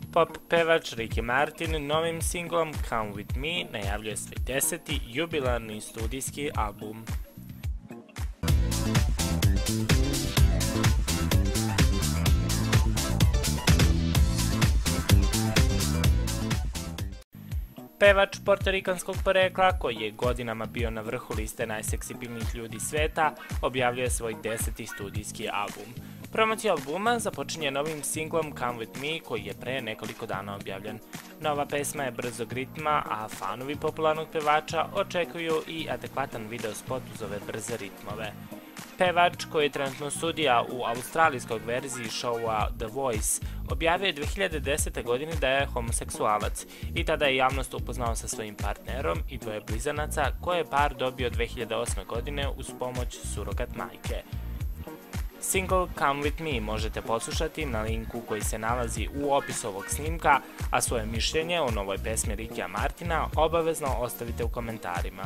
Pop pevač Ricky Martin novim singlom Come With Me najavljuje svoj 10. jubilarni studijski album. Pevač portorikanskog porekla, koji je godinama bio na vrhu liste najseksibilnijih ljudi sveta, objavljuje svoj 10. studijski album. Promocija albuma započinje novim singlom Come With Me, koji je pre nekoliko dana objavljen. Nova pesma je brzog ritma, a fanovi popularnog pevača očekuju i adekvatan video spot uz ove brze ritmove. Pevač, koji je trenutno sudija u australijskoj verziji showa The Voice, objavio je 2010. godine da je homoseksualac i tada je javnost upoznao sa svojim partnerom i dvoje blizanaca koje je par dobio 2008. godine uz pomoć surogat majke. Single Come With Me možete poslušati na linku koji se nalazi u opisu ovog snimka, a svoje mišljenje o novoj pesmi Rickya Martina obavezno ostavite u komentarima.